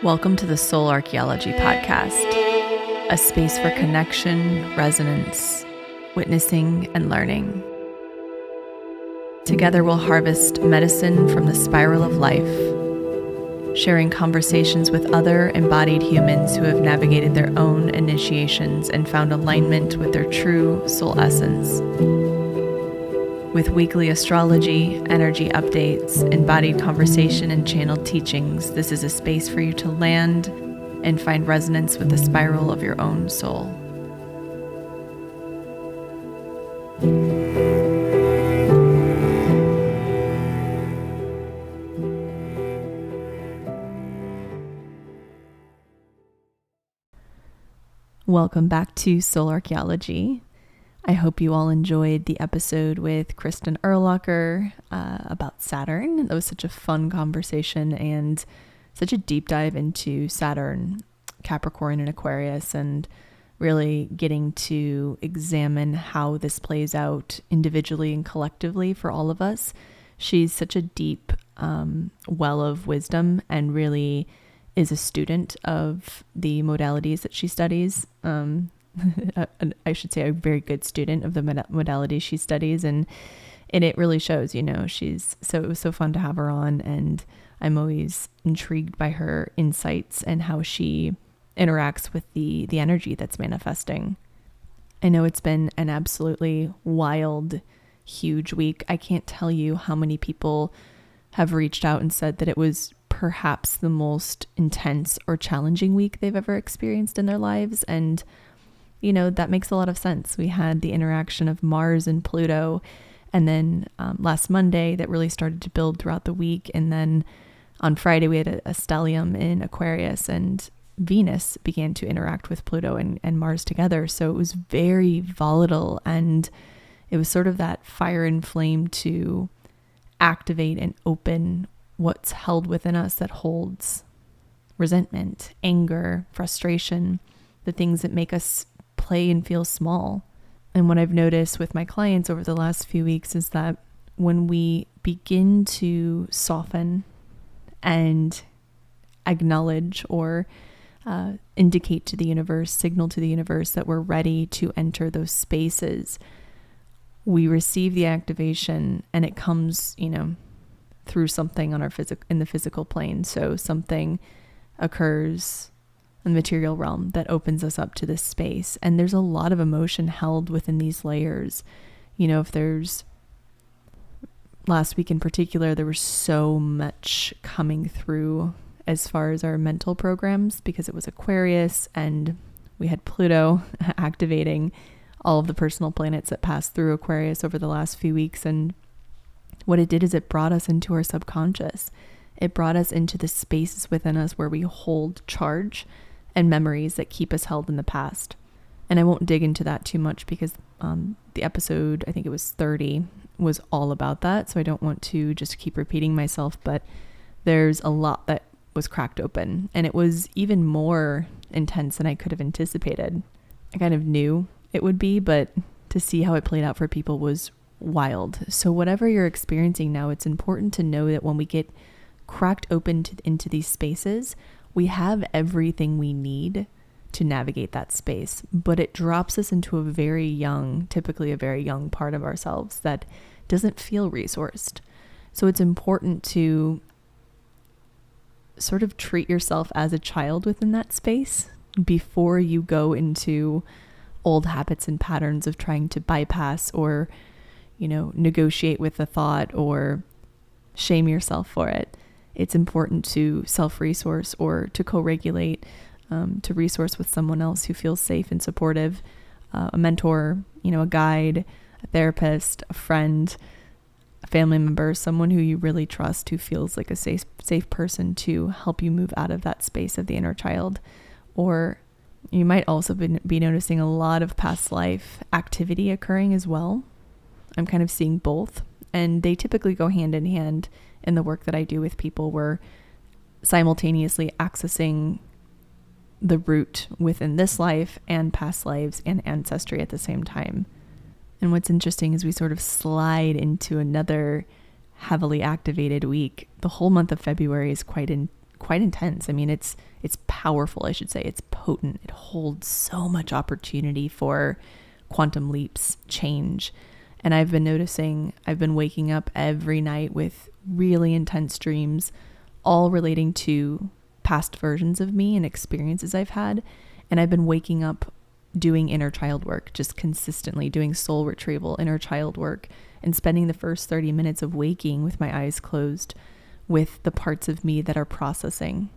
Welcome to the Soul Archaeology podcast, a space for connection, resonance, witnessing, and learning. Together we'll harvest medicine from the spiral of life, sharing conversations with other embodied humans who have navigated their own initiations and found alignment with their true soul essence. With weekly astrology, energy updates, embodied conversation, and channeled teachings, this is a space for you to land and find resonance with the spiral of your own soul. Welcome back to Soul Archaeology. I hope you all enjoyed the episode with Kristen Erlacher about Saturn. That was such a fun conversation and such a deep dive into Saturn, Capricorn, and Aquarius, and really getting to examine how this plays out individually and collectively for all of us. She's such a deep well of wisdom and really is a student of the modalities that she studies. I should say a very good student of the modalities she studies, and it really shows, it was so fun to have her on, and I'm always intrigued by her insights and how she interacts with the energy that's manifesting. I know it's been an absolutely wild, huge week. I can't tell you how many people have reached out and said that it was perhaps the most intense or challenging week they've ever experienced in their lives, and that makes a lot of sense. We had the interaction of Mars and Pluto, and then last Monday that really started to build throughout the week. And then on Friday, we had a stellium in Aquarius, and Venus began to interact with Pluto and Mars together. So it was very volatile, and it was sort of that fire and flame to activate and open what's held within us that holds resentment, anger, frustration, the things that make us play and feel small. And what I've noticed with my clients over the last few weeks is that when we begin to soften and acknowledge or indicate to the universe, signal to the universe that we're ready to enter those spaces, we receive the activation, and it comes, through something on our in the physical plane. So something occurs in the material realm that opens us up to this space. And there's a lot of emotion held within these layers. If there's, last week in particular, there was so much coming through as far as our mental programs, because it was Aquarius and we had Pluto activating all of the personal planets that passed through Aquarius over the last few weeks. And what it did is it brought us into our subconscious. It brought us into the spaces within us where we hold charge and memories that keep us held in the past. And I won't dig into that too much because the episode, I think it was 30, was all about that. So I don't want to just keep repeating myself, but there's a lot that was cracked open, and it was even more intense than I could have anticipated. I kind of knew it would be, but to see how it played out for people was wild. So whatever you're experiencing now, it's important to know that when we get cracked open into these spaces, we have everything we need to navigate that space, but it drops us into typically a very young part of ourselves that doesn't feel resourced. So it's important to sort of treat yourself as a child within that space before you go into old habits and patterns of trying to bypass or, negotiate with the thought or shame yourself for it. It's important to self-resource or to co-regulate, to resource with someone else who feels safe and supportive, a mentor, a guide, a therapist, a friend, a family member, someone who you really trust, who feels like a safe person to help you move out of that space of the inner child. Or you might also be noticing a lot of past life activity occurring as well. I'm kind of seeing both, and they typically go hand in hand in the work that I do with people. We're simultaneously accessing the root within this life and past lives and ancestry at the same time. And what's interesting is we sort of slide into another heavily activated week. The whole month of February is quite quite intense. I mean, it's powerful, I should say. It's potent. It holds so much opportunity for quantum leaps, change. And I've been noticing, I've been waking up every night with really intense dreams, all relating to past versions of me and experiences I've had. And I've been waking up doing inner child work, just consistently doing soul retrieval, inner child work, and spending the first 30 minutes of waking with my eyes closed with the parts of me that are processing.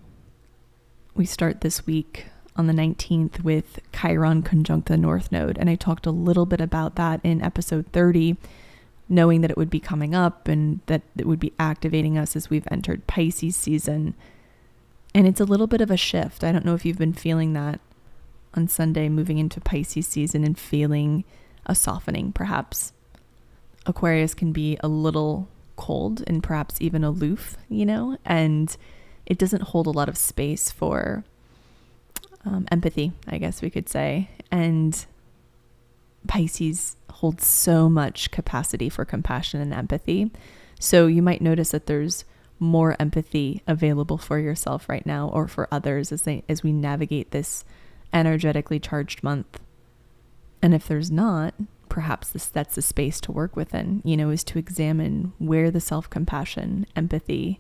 We start this week on the 19th with Chiron conjunct the North Node, and I talked a little bit about that in episode 30, knowing that it would be coming up and that it would be activating us as we've entered Pisces season. And it's a little bit of a shift. I don't know if you've been feeling that on Sunday, moving into Pisces season and feeling a softening, perhaps. Aquarius can be a little cold and perhaps even aloof, and it doesn't hold a lot of space for empathy, I guess we could say. And Pisces holds so much capacity for compassion and empathy. So you might notice that there's more empathy available for yourself right now or for others as we navigate this energetically charged month. And if there's not, perhaps that's the space to work within, is to examine where the self-compassion, empathy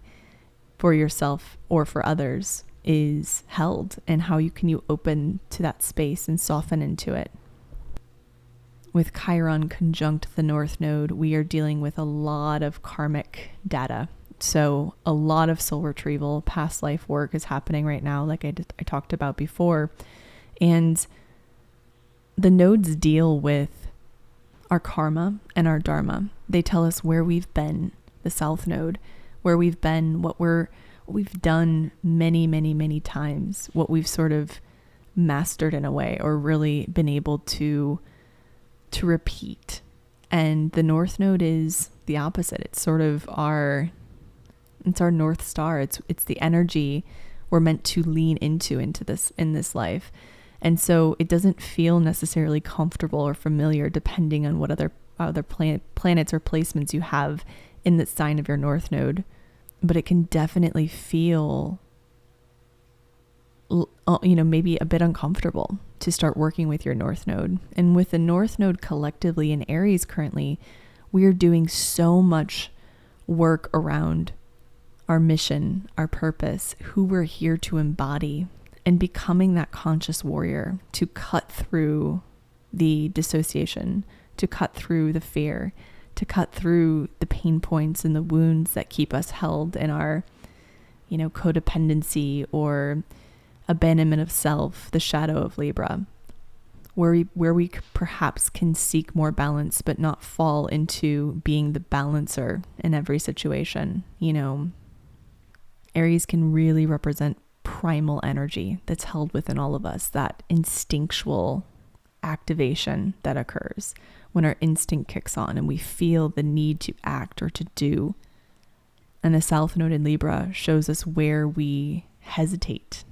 for yourself or for others is held, and how can you open to that space and soften into it. With Chiron conjunct the North Node, we are dealing with a lot of karmic data. So a lot of soul retrieval, past life work is happening right now, like I talked about before. And the nodes deal with our karma and our dharma. They tell us where we've been, the South Node, where we've been, what we've done many, many, many times, what we've sort of mastered in a way, or really been able to repeat. And the North Node is the opposite. It's sort of our North Star. It's the energy we're meant to lean into this in this life. And so it doesn't feel necessarily comfortable or familiar depending on what other planets or placements you have in the sign of your North Node. But it can definitely feel, maybe a bit uncomfortable to start working with your North Node. And with the North Node collectively in Aries currently, we are doing so much work around our mission, our purpose, who we're here to embody, and becoming that conscious warrior to cut through the dissociation, to cut through the fear, to cut through the pain points and the wounds that keep us held in our, codependency or abandonment of self, the shadow of Libra, where we perhaps can seek more balance, but not fall into being the balancer in every situation. Aries can really represent primal energy that's held within all of us, that instinctual activation that occurs when our instinct kicks on and we feel the need to act or to do. And the South Node in Libra shows us where we hesitate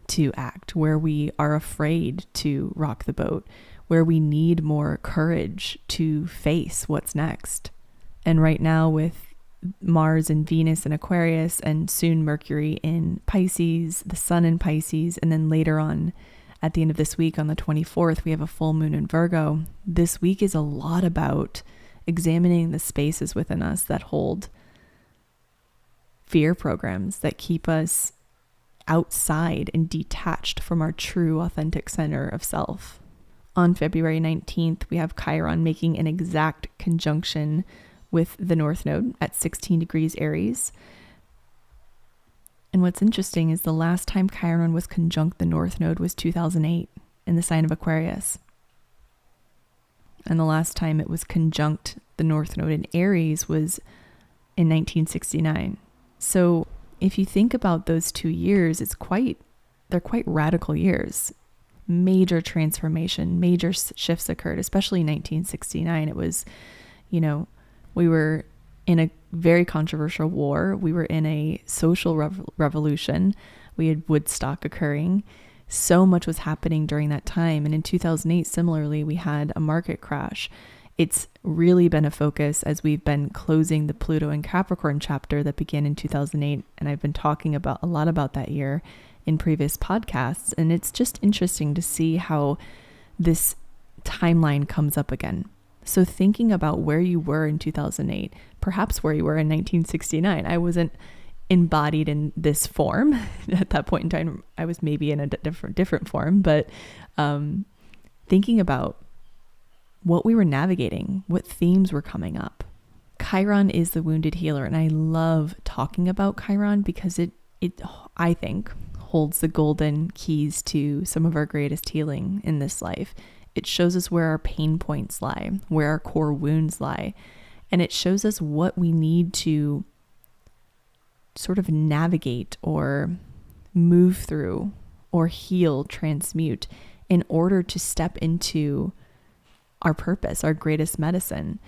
to act, where we are afraid to rock the boat, where we need more courage to face what's next. And right now with Mars and Venus in Aquarius, and soon Mercury in Pisces, the Sun in Pisces, and then later on at the end of this week on the 24th, we have a full moon in Virgo. This week is a lot about examining the spaces within us that hold fear programs that keep us outside and detached from our true authentic center of self. On February 19th, we have Chiron making an exact conjunction with the North Node at 16 degrees Aries. And what's interesting is the last time Chiron was conjunct the North Node was 2008 in the sign of Aquarius. And the last time it was conjunct the North Node in Aries was in 1969. So if you think about those 2 years, they're quite radical years. Major transformation, major shifts occurred, especially in 1969. It was, we were in a very controversial war. We were in a social revolution. We had Woodstock occurring. So much was happening during that time. And in 2008, similarly, we had a market crash. It's really been a focus as we've been closing the Pluto and Capricorn chapter that began in 2008. And I've been talking about a lot about that year in previous podcasts. And it's just interesting to see how this timeline comes up again. So thinking about where you were in 2008, perhaps where you were in 1969, I wasn't embodied in this form at that point in time. I was maybe in a different form, but thinking about what we were navigating, what themes were coming up. Chiron is the wounded healer, and I love talking about Chiron because it I think holds the golden keys to some of our greatest healing in this life. It shows us where our pain points lie, where our core wounds lie, and it shows us what we need to sort of navigate or move through or heal, transmute in order to step into our purpose, our greatest medicine.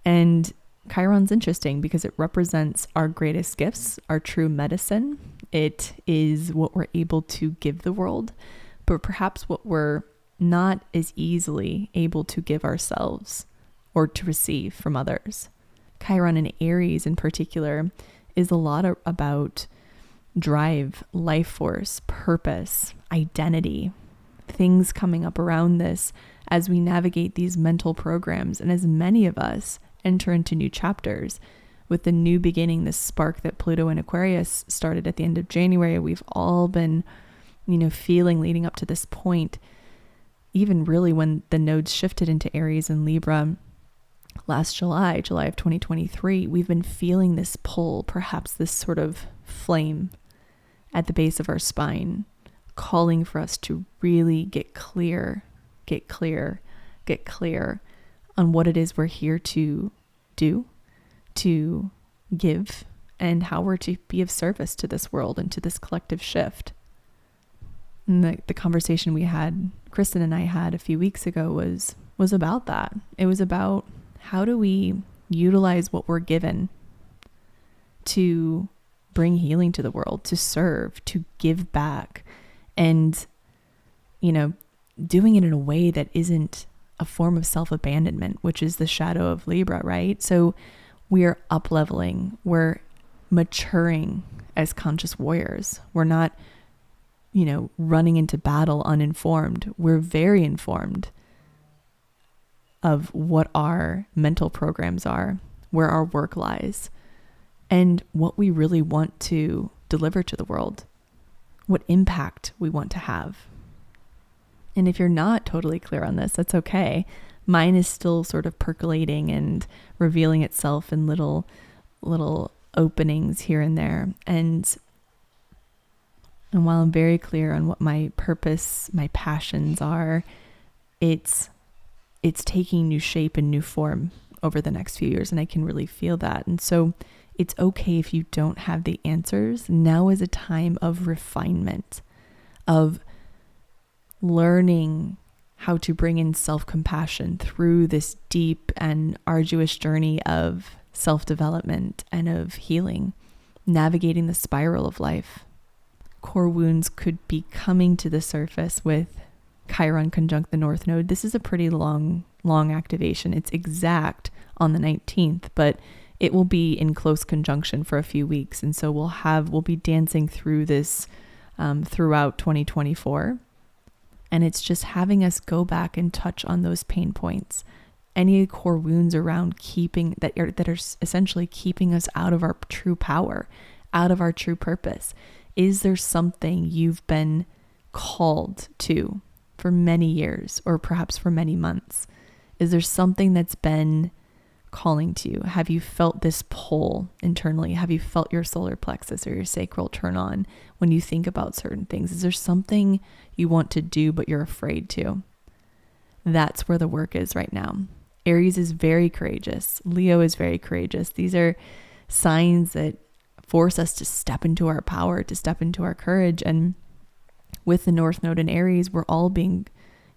And Chiron's interesting because it represents our greatest gifts, our true medicine. It is what we're able to give the world, but perhaps what we're not as easily able to give ourselves or to receive from others. Chiron in Aries in particular is a lot about drive, life force, purpose, identity, things coming up around this as we navigate these mental programs. And as many of us enter into new chapters with the new beginning, this spark that Pluto and Aquarius started at the end of January, we've all been, feeling leading up to this point, even really when the nodes shifted into Aries and Libra last July of 2023, we've been feeling this pull, perhaps this sort of flame at the base of our spine, calling for us to really get clear on what it is we're here to do, to give, and how we're to be of service to this world and to this collective shift. And the conversation we had, Kristen and I had a few weeks ago was about that. It was about how do we utilize what we're given to bring healing to the world, to serve, to give back, and, doing it in a way that isn't a form of self-abandonment, which is the shadow of Libra, right? So we're up-leveling, we're maturing as conscious warriors. We're not, running into battle uninformed. We're very informed of what our mental programs are, where our work lies, and what we really want to deliver to the world, what impact we want to have. And if you're not totally clear on this, that's okay. Mine is still sort of percolating and revealing itself in little openings here and there. And while I'm very clear on what my purpose, my passions are, it's taking new shape and new form over the next few years. And I can really feel that. And so it's okay if you don't have the answers. Now is a time of refinement, of learning how to bring in self-compassion through this deep and arduous journey of self-development and of healing, navigating the spiral of life. Core wounds could be coming to the surface with Chiron conjunct the North Node. This is a pretty long activation. It's exact on the 19th, but it will be in close conjunction for a few weeks. And so we'll be dancing through this throughout 2024. And it's just having us go back and touch on those pain points, any core wounds around that are essentially keeping us out of our true power, out of our true purpose. Is there something you've been called to for many years or perhaps for many months? Is there something that's been calling to you? Have you felt this pull internally? Have you felt your solar plexus or your sacral turn on when you think about certain things? Is there something you want to do but you're afraid to? That's where the work is right now. Aries is very courageous. Leo is very courageous. These are signs that force us to step into our power, to step into our courage. And with the North Node in Aries, we're all being,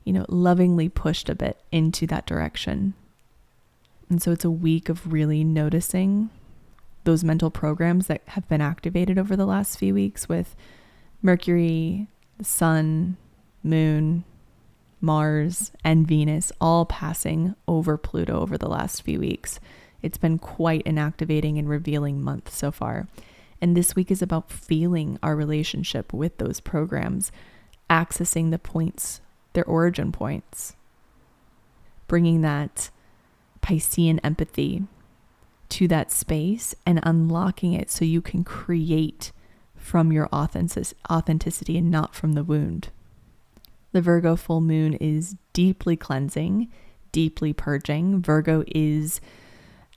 lovingly pushed a bit into that direction. And so it's a week of really noticing those mental programs that have been activated over the last few weeks with Mercury, the Sun, Moon, Mars, and Venus all passing over Pluto over the last few weeks. It's been quite an activating and revealing month so far. And this week is about feeling our relationship with those programs, accessing the points, their origin points, bringing that Piscean empathy to that space and unlocking it so you can create from your authenticity and not from the wound. The Virgo full moon is deeply cleansing, deeply purging. Virgo is,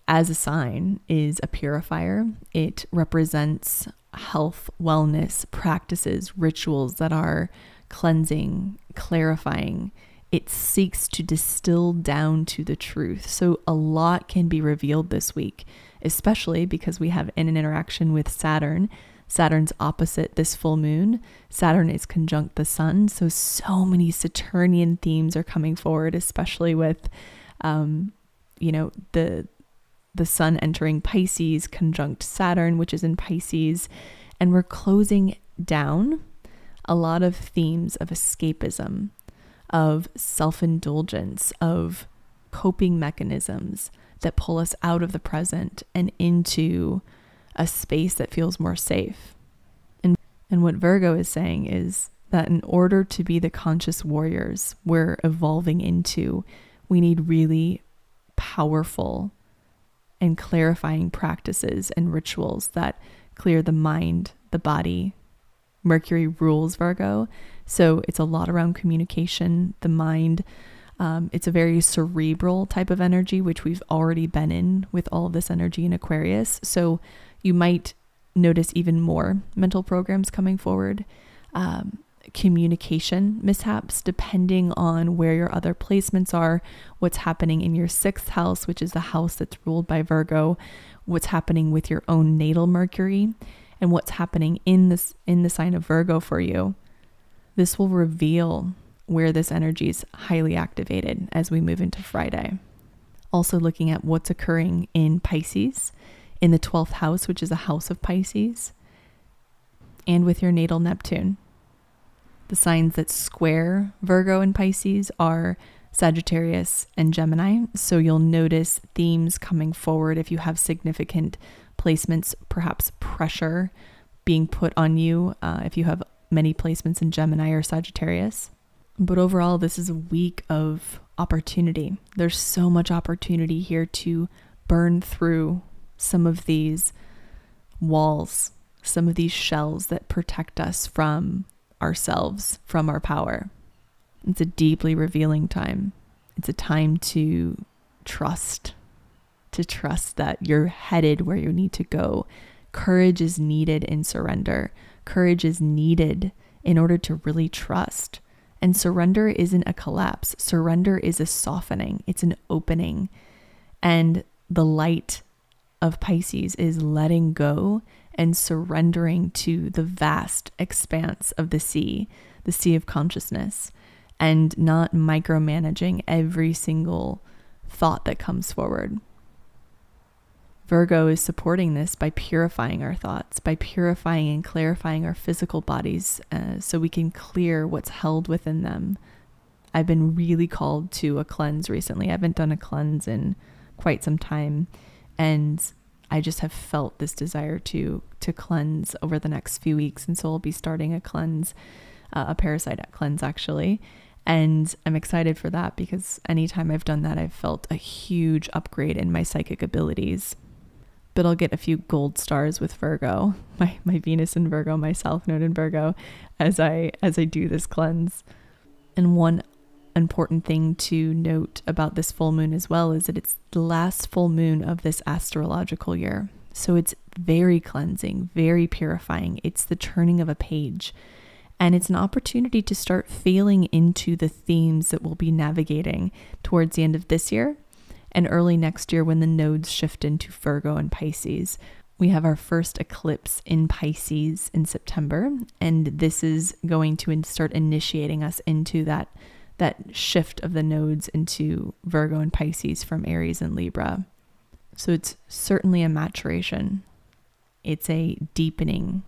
as a sign, is a purifier. It represents health, wellness, practices, rituals that are cleansing, clarifying. It seeks to distill down to the truth. So a lot can be revealed this week, especially because we have an interaction with Saturn. Saturn's opposite this full moon. Saturn is conjunct the sun. So many Saturnian themes are coming forward, especially with, the sun entering Pisces, conjunct Saturn, which is in Pisces. And we're closing down a lot of themes of escapism, of self-indulgence, of coping mechanisms that pull us out of the present and into a space that feels more safe. And what Virgo is saying is that in order to be the conscious warriors we're evolving into, we need really powerful and clarifying practices and rituals that clear the mind, the body. Mercury rules Virgo, so it's a lot around communication, the mind. It's a very cerebral type of energy, which we've already been in with all of this energy in Aquarius. So you might notice even more mental programs coming forward, communication mishaps, depending on where your other placements are, what's happening in your 6th house, which is the house that's ruled by Virgo, what's happening with your own natal Mercury, and what's happening in the sign of Virgo for you. This will reveal where this energy is highly activated as we move into Friday. Also looking at what's occurring in Pisces, in the 12th house, which is a house of Pisces, and with your natal Neptune. The signs that square Virgo and Pisces are Sagittarius and Gemini. So you'll notice themes coming forward if you have significant placements, perhaps pressure being put on you if you have many placements in Gemini or Sagittarius. But overall, this is a week of opportunity. There's so much opportunity here to burn through some of these walls, some of these shells that protect us from ourselves, from our power. It's a deeply revealing time. It's a time to trust that you're headed where you need to go. Courage is needed in surrender. Courage is needed in order to really trust. And surrender isn't a collapse. Surrender is a softening. It's an opening. And the light of Pisces is letting go and surrendering to the vast expanse of the sea of consciousness, and not micromanaging every single thought that comes forward. Virgo is supporting this by purifying our thoughts, by purifying and clarifying our physical bodies so we can clear what's held within them. I've been really called to a cleanse recently. I haven't done a cleanse in quite some time, and I just have felt this desire to cleanse over the next few weeks. And so I'll be starting a cleanse, a parasite cleanse actually. And I'm excited for that because anytime I've done that, I've felt a huge upgrade in my psychic abilities. But I'll get a few gold stars with Virgo, my Venus in Virgo, my South Node in Virgo, as I do this cleanse. And one important thing to note about this full moon as well is that it's the last full moon of this astrological year. So it's very cleansing, very purifying. It's the turning of a page. And it's an opportunity to start feeling into the themes that we'll be navigating towards the end of this year and early next year when the nodes shift into Virgo and Pisces. We have our first eclipse in Pisces in September, and this is going to start initiating us into that shift of the nodes into Virgo and Pisces from Aries and Libra. So it's certainly a maturation. It's a deepening.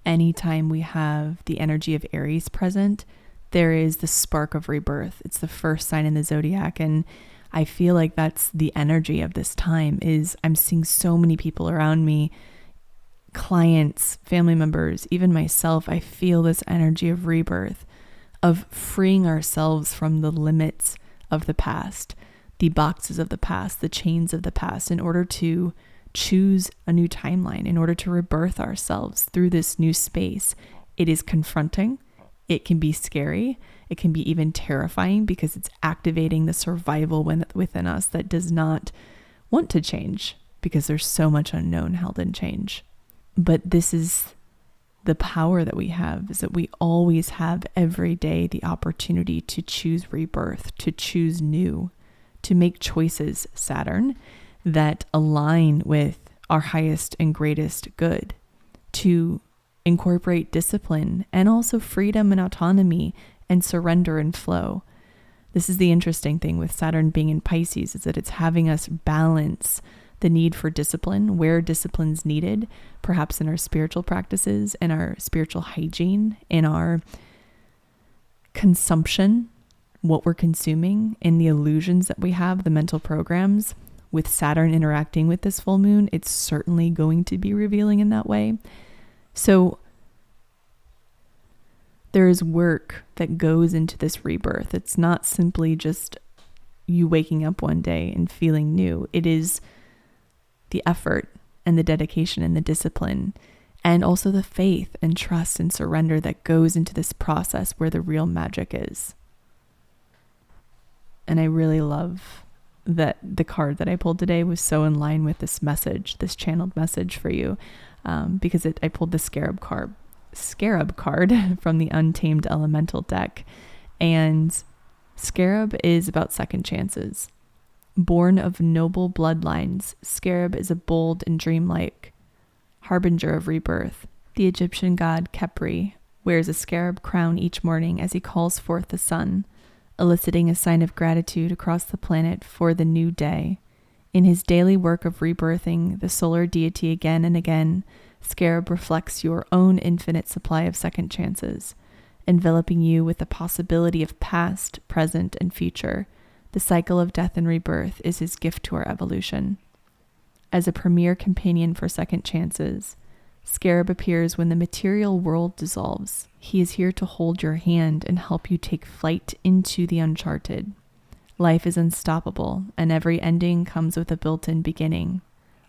Anytime we have the energy of Aries present, there is the spark of rebirth. It's the first sign in the zodiac. And I feel like that's the energy of this time. Is I'm seeing so many people around me, clients, family members, even myself. I feel this energy of rebirth, of freeing ourselves from the limits of the past, the boxes of the past, the chains of the past, in order to choose a new timeline, in order to rebirth ourselves through this new space. It is confronting. It can be scary. It can be even terrifying because it's activating the survival within us that does not want to change, because there's so much unknown held in change. But this is the power that we have, is that we always have every day the opportunity to choose rebirth, to choose new, to make choices, Saturn, that align with our highest and greatest good, to incorporate discipline and also freedom and autonomy and surrender and flow. This is the interesting thing with Saturn being in Pisces, is that it's having us balance the need for discipline, where discipline's needed, perhaps in our spiritual practices, in our spiritual hygiene, in our consumption, what we're consuming, in the illusions that we have, the mental programs. With Saturn interacting with this full moon, it's certainly going to be revealing in that way. So there is work that goes into this rebirth. It's not simply just you waking up one day and feeling new. It is the effort and the dedication and the discipline, and also the faith and trust and surrender that goes into this process where the real magic is. And I really love that the card that I pulled today was so in line with this message, this channeled message for you, because I pulled the Scarab card from the Untamed Elemental Deck. And Scarab is about second chances. Born of noble bloodlines, Scarab is a bold and dreamlike harbinger of rebirth. The Egyptian god Khepri wears a scarab crown each morning as he calls forth the sun, eliciting a sign of gratitude across the planet for the new day. In his daily work of rebirthing the solar deity again and again, Scarab reflects your own infinite supply of second chances, enveloping you with the possibility of past, present, and future. The cycle of death and rebirth is his gift to our evolution. As a premier companion for second chances, Scarab appears when the material world dissolves. He is here to hold your hand and help you take flight into the uncharted. Life is unstoppable, and every ending comes with a built-in beginning.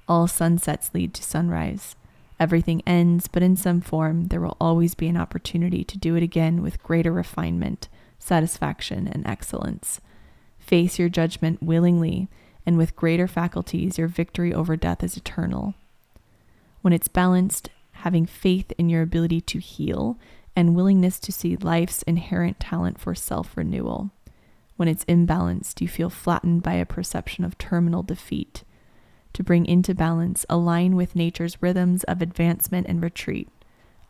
All sunsets lead to sunrise. Everything ends, but in some form, there will always be an opportunity to do it again with greater refinement, satisfaction, and excellence. Face your judgment willingly, and with greater faculties, your victory over death is eternal. When it's balanced, having faith in your ability to heal and willingness to see life's inherent talent for self-renewal. When it's imbalanced, you feel flattened by a perception of terminal defeat. To bring into balance, align with nature's rhythms of advancement and retreat.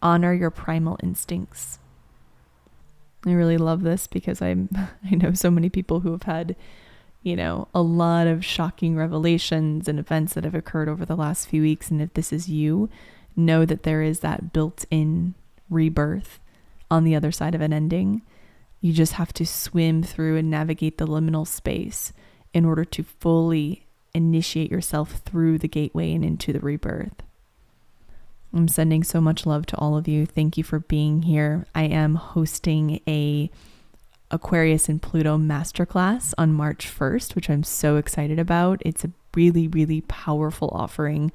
Honor your primal instincts. I really love this because I know so many people who have had, a lot of shocking revelations and events that have occurred over the last few weeks. And if this is you, know that there is that built-in rebirth on the other side of an ending. You just have to swim through and navigate the liminal space in order to fully initiate yourself through the gateway and into the rebirth. I'm sending so much love to all of you. Thank you for being here. I am hosting a Aquarius and Pluto masterclass on March 1st, which I'm so excited about. It's a really, really powerful offering.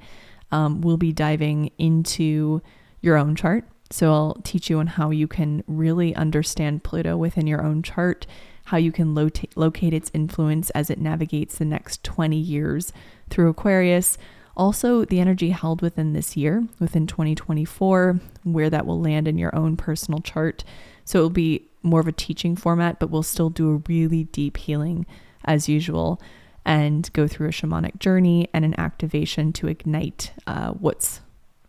We'll be diving into your own chart. So I'll teach you on how you can really understand Pluto within your own chart, how you can locate its influence as it navigates the next 20 years through Aquarius. Also, the energy held within this year, within 2024, where that will land in your own personal chart. So it will be more of a teaching format, but we'll still do a really deep healing as usual and go through a shamanic journey and an activation to ignite what's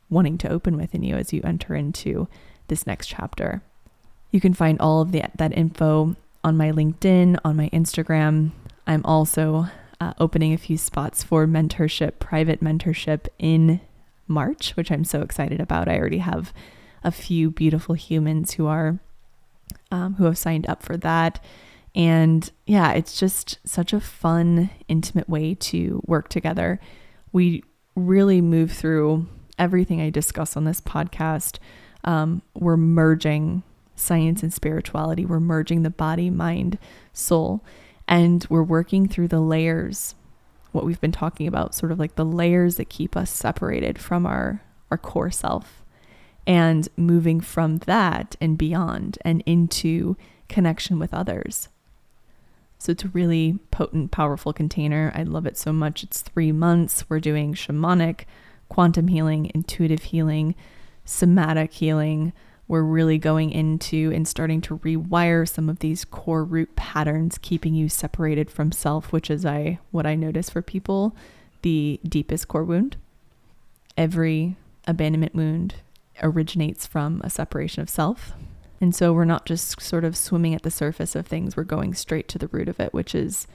wanting to open within you as you enter into this next chapter. You can find all of that info on my LinkedIn, on my Instagram. I'm also opening a few spots for mentorship, private mentorship in March, which I'm so excited about. I already have a few beautiful humans who are who have signed up for that. And yeah, it's just such a fun, intimate way to work together. We really move through everything I discuss on this podcast. We're merging science and spirituality. We're merging the body, mind, soul, and we're working through the layers, what we've been talking about, sort of like the layers that keep us separated from our core self, and moving from that and beyond and into connection with others. So it's a really potent, powerful container. I love it so much. It's 3 months. We're doing shamanic, quantum healing, intuitive healing, somatic healing. We're really going into and starting to rewire some of these core root patterns, keeping you separated from self, which is what I notice for people, the deepest core wound. Every abandonment wound originates from a separation of self. And so we're not just sort of swimming at the surface of things. We're going straight to the root of it, which is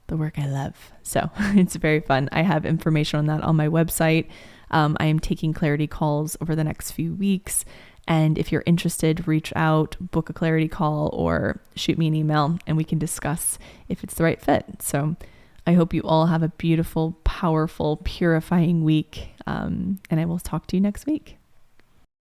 the work I love. So it's very fun. I have information on that on my website. I am taking clarity calls over the next few weeks. And if you're interested, reach out, book a clarity call, or shoot me an email and we can discuss if it's the right fit. So I hope you all have a beautiful, powerful, purifying week. And I will talk to you next week.